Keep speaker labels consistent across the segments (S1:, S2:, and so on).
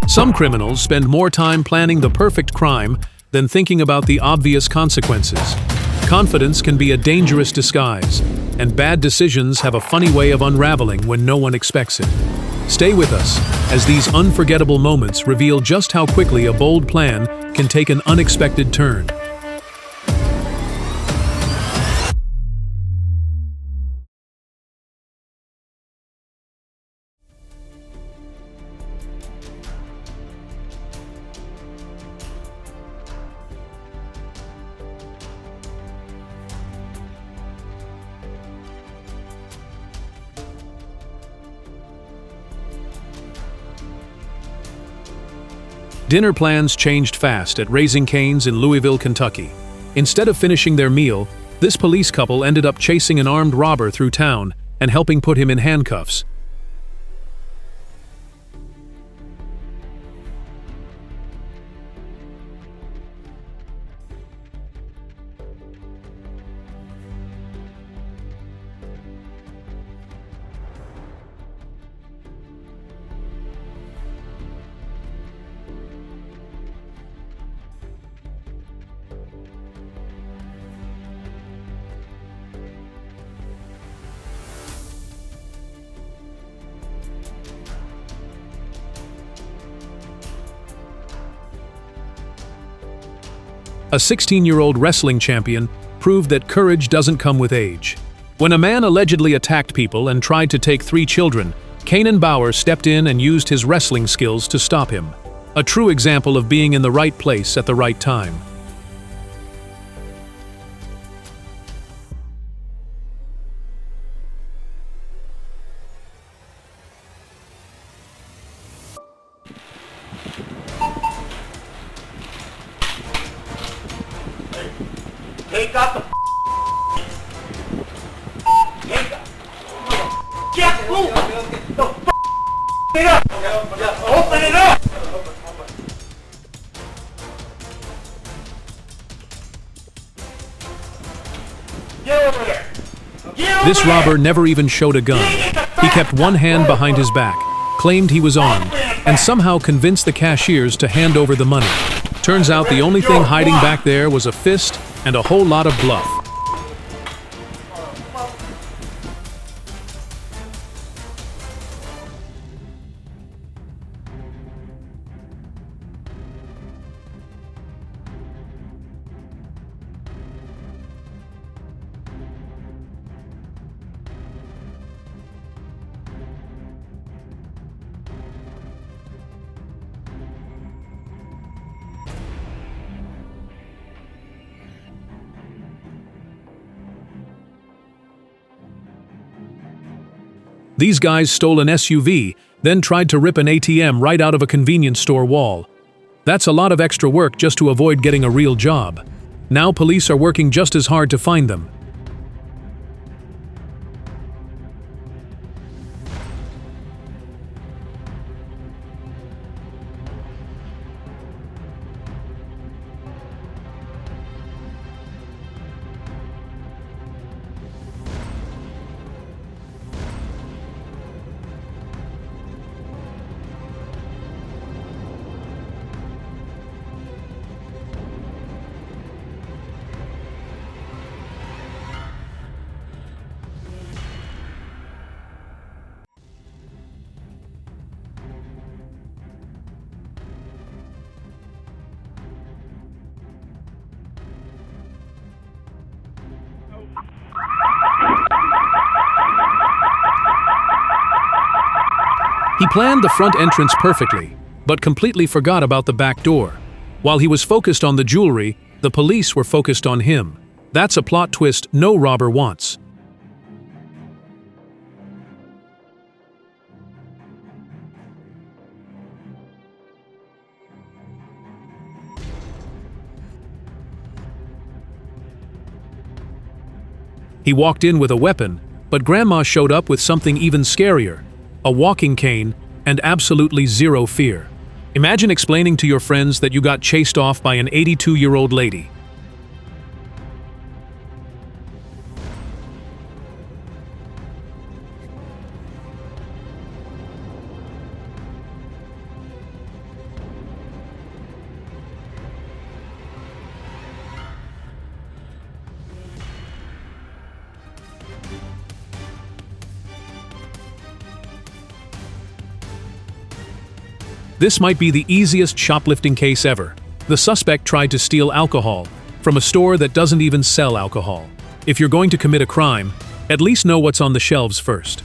S1: Some criminals spend more time planning the perfect crime than thinking about the obvious consequences. Confidence can be a dangerous disguise, and bad decisions have a funny way of unraveling when no one expects it. Stay with us, as these unforgettable moments reveal just how quickly a bold plan can take an unexpected turn. Dinner plans changed fast at Raising Cane's in Louisville, Kentucky. Instead of finishing their meal, this police couple ended up chasing an armed robber through town and helping put him in handcuffs. A 16-year-old wrestling champion proved that courage doesn't come with age. When a man allegedly attacked people and tried to take 3 children, Kanan Bauer stepped in and used his wrestling skills to stop him. A true example of being in the right place at the right time.
S2: Take out the take out. Get move the it up. Open it up. Get over there.
S1: This robber never even showed a gun. He kept one hand behind his back, claimed he was armed, and somehow convinced the cashiers to hand over the money. Turns out the only thing hiding back there was a fist and a whole lot of bluff. These guys stole an SUV, then tried to rip an ATM right out of a convenience store wall. That's a lot of extra work just to avoid getting a real job. Now police are working just as hard to find them. He planned the front entrance perfectly, but completely forgot about the back door. While he was focused on the jewelry, the police were focused on him. That's a plot twist no robber wants. He walked in with a weapon, but Grandma showed up with something even scarier. A walking cane, and absolutely zero fear. Imagine explaining to your friends that you got chased off by an 82-year-old lady. This might be the easiest shoplifting case ever. The suspect tried to steal alcohol from a store that doesn't even sell alcohol. If you're going to commit a crime, at least know what's on the shelves first.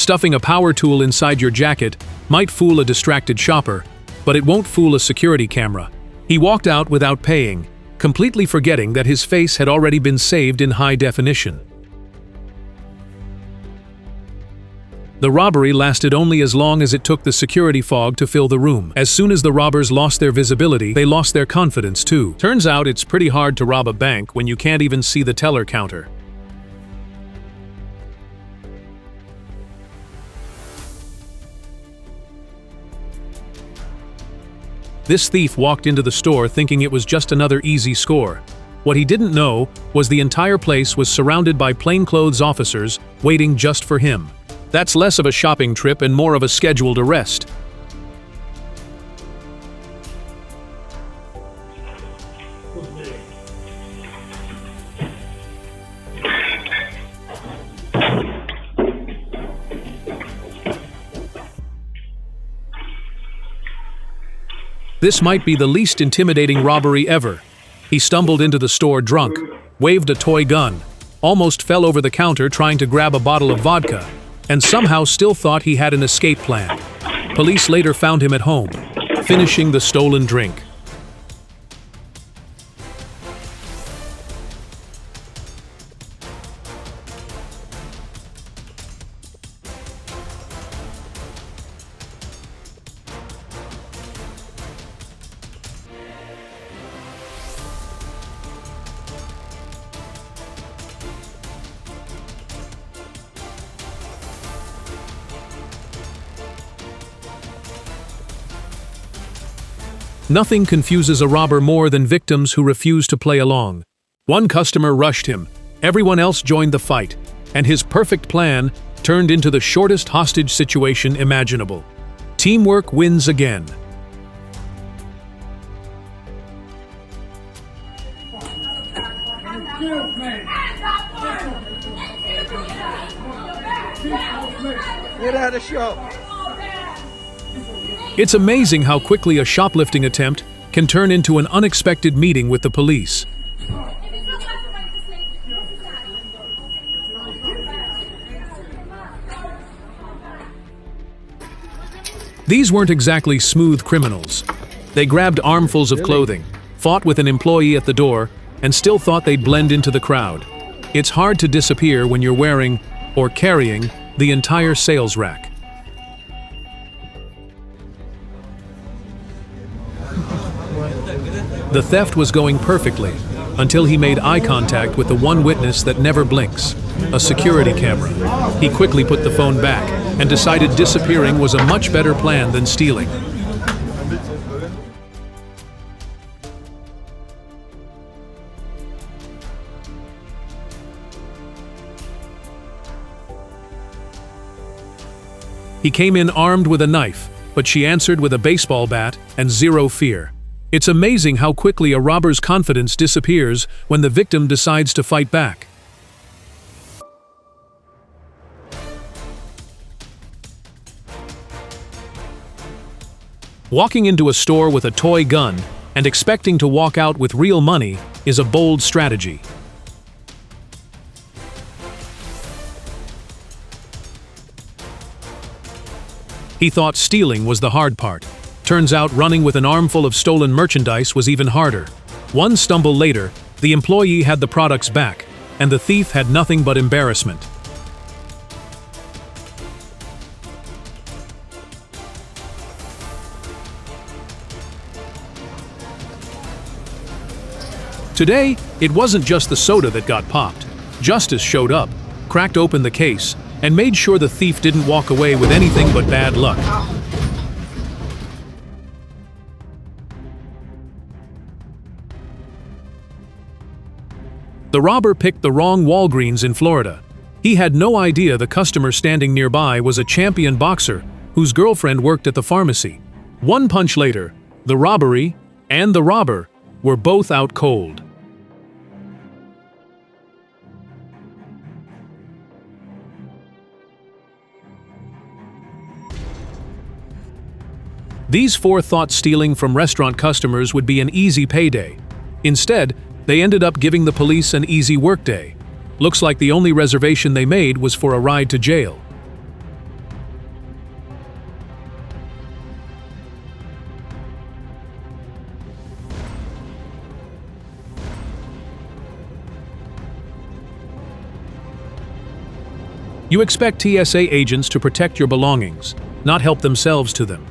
S1: Stuffing a power tool inside your jacket might fool a distracted shopper, but it won't fool a security camera. He walked out without paying, completely forgetting that his face had already been saved in high definition. The robbery lasted only as long as it took the security fog to fill the room. As soon as the robbers lost their visibility, they lost their confidence too. Turns out it's pretty hard to rob a bank when you can't even see the teller counter. This thief walked into the store thinking it was just another easy score. What he didn't know was the entire place was surrounded by plainclothes officers waiting just for him. That's less of a shopping trip and more of a scheduled arrest. This might be the least intimidating robbery ever. He stumbled into the store drunk, waved a toy gun, almost fell over the counter trying to grab a bottle of vodka, and somehow still thought he had an escape plan. Police later found him at home, finishing the stolen drink. Nothing confuses a robber more than victims who refuse to play along. One customer rushed him, everyone else joined the fight, and his perfect plan turned into the shortest hostage situation imaginable. Teamwork wins again.
S2: Get out of the shop.
S1: It's amazing how quickly a shoplifting attempt can turn into an unexpected meeting with the police. These weren't exactly smooth criminals. They grabbed armfuls of clothing, fought with an employee at the door, and still thought they'd blend into the crowd. It's hard to disappear when you're wearing, or carrying, the entire sales rack. The theft was going perfectly, until he made eye contact with the one witness that never blinks, a security camera. He quickly put the phone back, and decided disappearing was a much better plan than stealing. He came in armed with a knife, but she answered with a baseball bat and zero fear. It's amazing how quickly a robber's confidence disappears when the victim decides to fight back. Walking into a store with a toy gun and expecting to walk out with real money is a bold strategy. He thought stealing was the hard part. Turns out running with an armful of stolen merchandise was even harder. One stumble later, the employee had the products back, and the thief had nothing but embarrassment. Today, it wasn't just the soda that got popped. Justice showed up, cracked open the case, and made sure the thief didn't walk away with anything but bad luck. The robber picked the wrong Walgreens in Florida. He had no idea the customer standing nearby was a champion boxer whose girlfriend worked at the pharmacy. One punch later, the robbery and the robber were both out cold. These four thought stealing from restaurant customers would be an easy payday. Instead, they ended up giving the police an easy workday. Looks like the only reservation they made was for a ride to jail. You expect TSA agents to protect your belongings, not help themselves to them.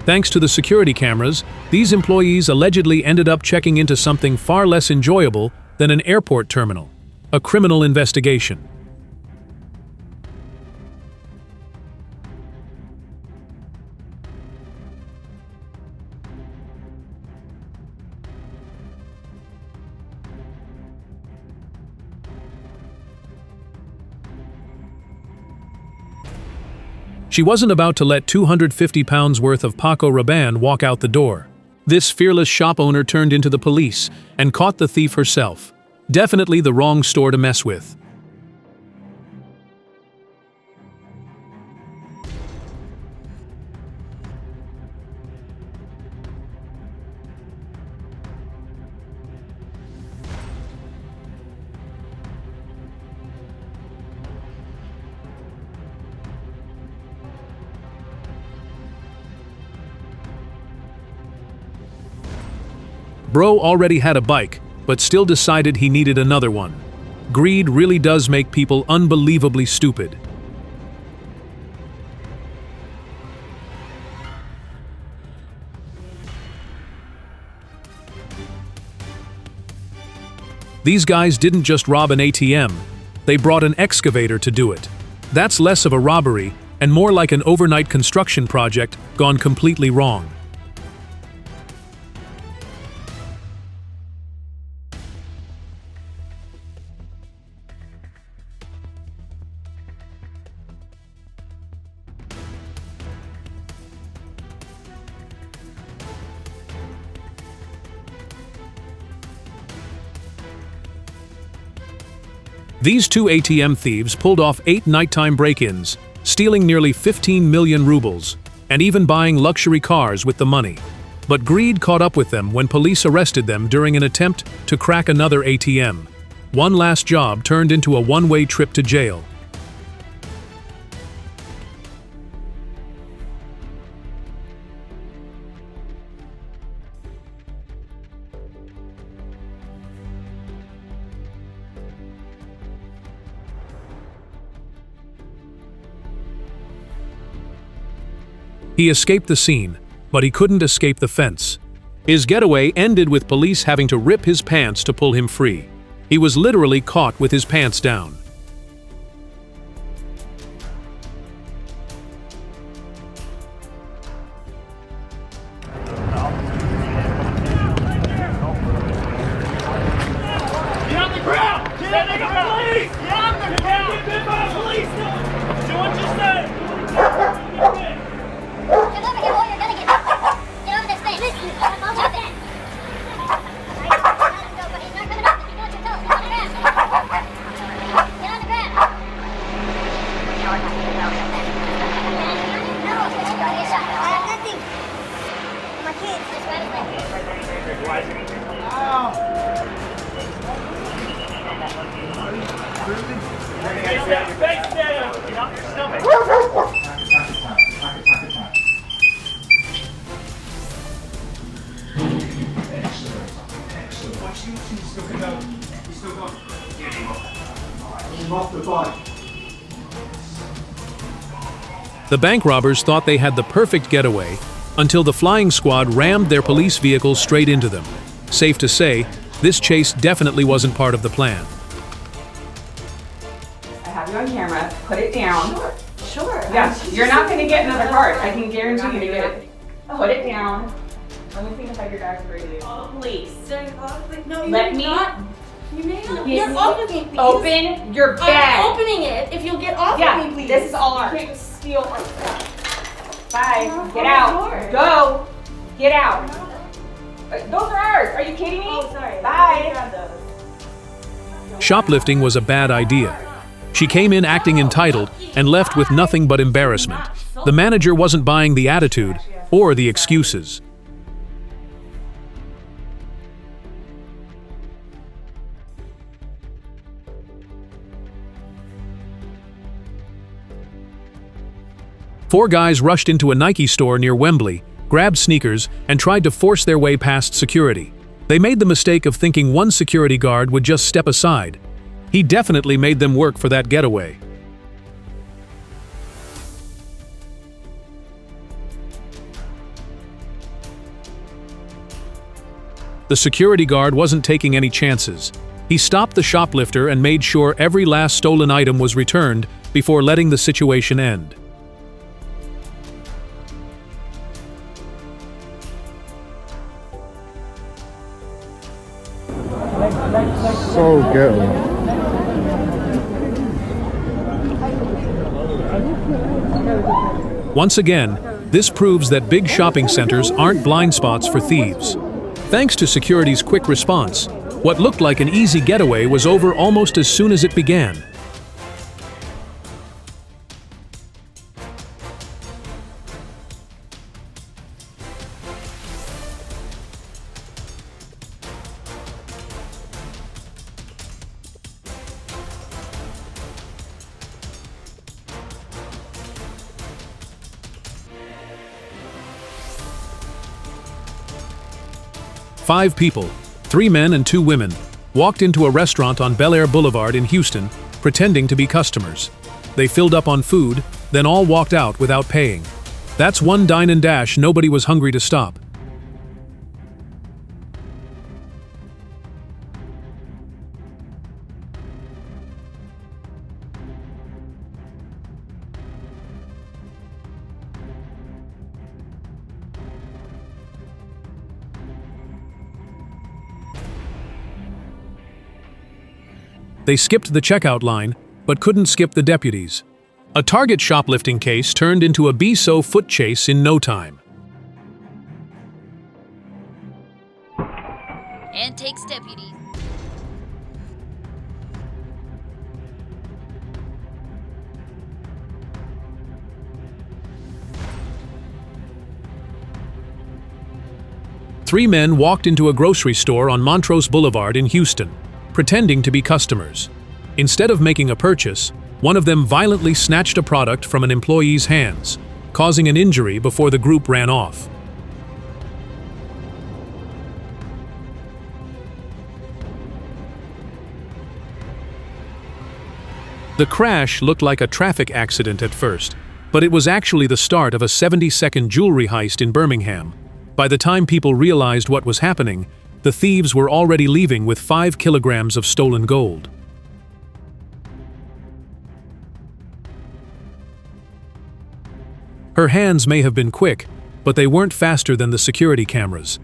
S1: Thanks to the security cameras, these employees allegedly ended up checking into something far less enjoyable than an airport terminal: a criminal investigation. She wasn't about to let 250 pounds worth of Paco Rabanne walk out the door. This fearless shop owner turned into the police and caught the thief herself. Definitely the wrong store to mess with. Bro already had a bike, but still decided he needed another one. Greed really does make people unbelievably stupid. These guys didn't just rob an ATM, they brought an excavator to do it. That's less of a robbery and more like an overnight construction project gone completely wrong. These two ATM thieves pulled off 8 nighttime break-ins, stealing nearly 15 million rubles, and even buying luxury cars with the money. But greed caught up with them when police arrested them during an attempt to crack another ATM. One last job turned into a one-way trip to jail. He escaped the scene, but he couldn't escape the fence. His getaway ended with police having to rip his pants to pull him free. He was literally caught with his pants down.
S3: Get on the ground! Get on the ground! Police! Get on the ground! Get bit by the police! Do what you say!
S4: Come over here or you're gonna get get over this thing. Listen, I'll jump in. He's not coming up if you want your toes. Get on the ground. Get on the ground. No, you're gonna get shot. I have nothing. My kids just grab his leg.
S3: Face down! Get off your stomach!
S1: The bank robbers thought they had the perfect getaway until the flying squad rammed their police vehicle straight into them. Safe to say, this chase definitely wasn't part of the plan.
S5: I have you on camera. Put it down.
S6: Sure.
S5: Yes, you're not going to get another card. I can guarantee you to get it. Put it down. Let me think if I have your bag for you.
S6: Please.
S5: Let me You're
S6: off of me, please.
S5: Open your bag.
S6: I'm opening it. If you'll get off of me, please.
S5: This is all ours. Steal. Bye. Get out. Go. Get out. Those are ours. Are you kidding me?
S6: Oh, sorry.
S5: Bye.
S1: Shoplifting was a bad idea. She came in acting entitled and left with nothing but embarrassment. The manager wasn't buying the attitude or the excuses. Four guys rushed into a Nike store near Wembley, grabbed sneakers, and tried to force their way past security. They made the mistake of thinking one security guard would just step aside. He definitely made them work for that getaway. The security guard wasn't taking any chances. He stopped the shoplifter and made sure every last stolen item was returned before letting the situation end.
S7: So ghetto.
S1: Once again, this proves that big shopping centers aren't blind spots for thieves. Thanks to security's quick response, what looked like an easy getaway was over almost as soon as it began. Five people, 3 men and 2 women, walked into a restaurant on Bel Air Boulevard in Houston, pretending to be customers. They filled up on food, then all walked out without paying. That's one dine and dash nobody was hungry to stop. They skipped the checkout line, but couldn't skip the deputies. A Target shoplifting case turned into a BSO foot chase in no time.
S8: And takes deputies.
S1: Three men walked into a grocery store on Montrose Boulevard in Houston, pretending to be customers. Instead of making a purchase, one of them violently snatched a product from an employee's hands, causing an injury before the group ran off. The crash looked like a traffic accident at first, but it was actually the start of a 70-second jewelry heist in Birmingham. By the time people realized what was happening, the thieves were already leaving with 5 kilograms of stolen gold. Her hands may have been quick, but they weren't faster than the security cameras.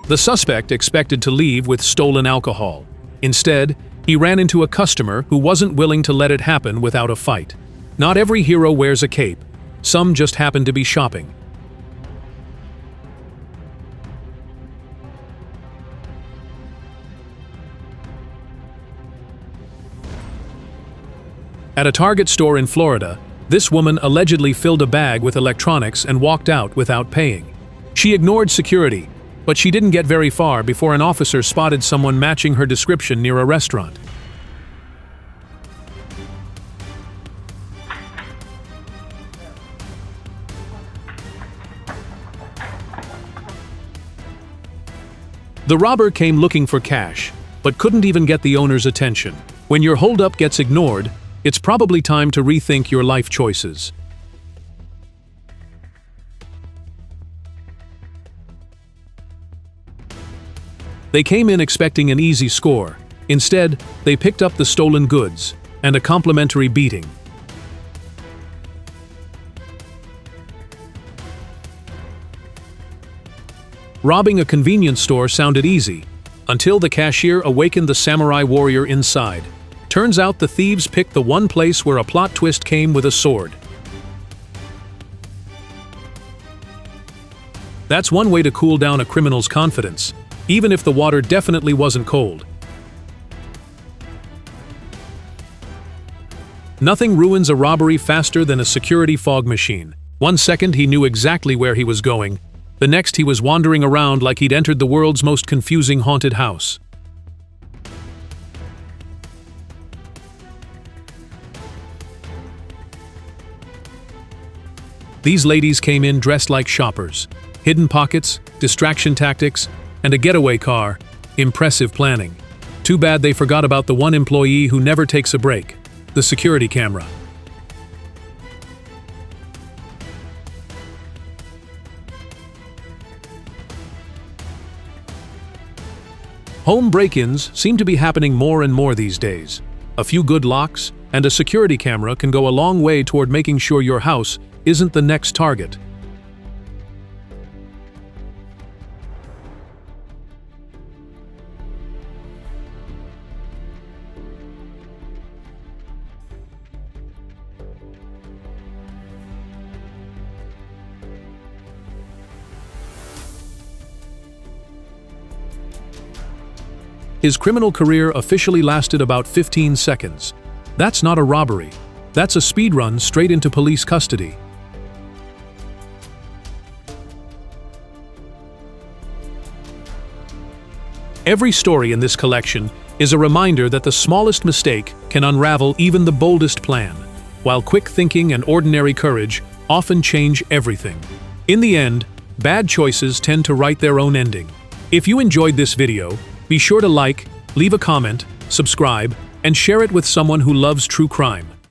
S1: The suspect expected to leave with stolen alcohol. Instead, he ran into a customer who wasn't willing to let it happen without a fight. Not every hero wears a cape. Some just happen to be shopping. At a Target store in Florida, this woman allegedly filled a bag with electronics and walked out without paying. She ignored security, but she didn't get very far before an officer spotted someone matching her description near a restaurant. The robber came looking for cash, but couldn't even get the owner's attention. When your holdup gets ignored, it's probably time to rethink your life choices. They came in expecting an easy score. Instead, they picked up the stolen goods and a complimentary beating. Robbing a convenience store sounded easy, until the cashier awakened the samurai warrior inside. Turns out the thieves picked the one place where a plot twist came with a sword. That's one way to cool down a criminal's confidence, even if the water definitely wasn't cold. Nothing ruins a robbery faster than a security fog machine. 1 second he knew exactly where he was going. The next he was wandering around like he'd entered the world's most confusing haunted house. These ladies came in dressed like shoppers. Hidden pockets, distraction tactics, and a getaway car. Impressive planning. Too bad they forgot about the one employee who never takes a break, the security camera. Home break-ins seem to be happening more and more these days. A few good locks and a security camera can go a long way toward making sure your house isn't the next target. His criminal career officially lasted about 15 seconds. That's not a robbery. That's a speed run straight into police custody. Every story in this collection is a reminder that the smallest mistake can unravel even the boldest plan, while quick thinking and ordinary courage often change everything. In the end, bad choices tend to write their own ending. If you enjoyed this video, be sure to like, leave a comment, subscribe, and share it with someone who loves true crime.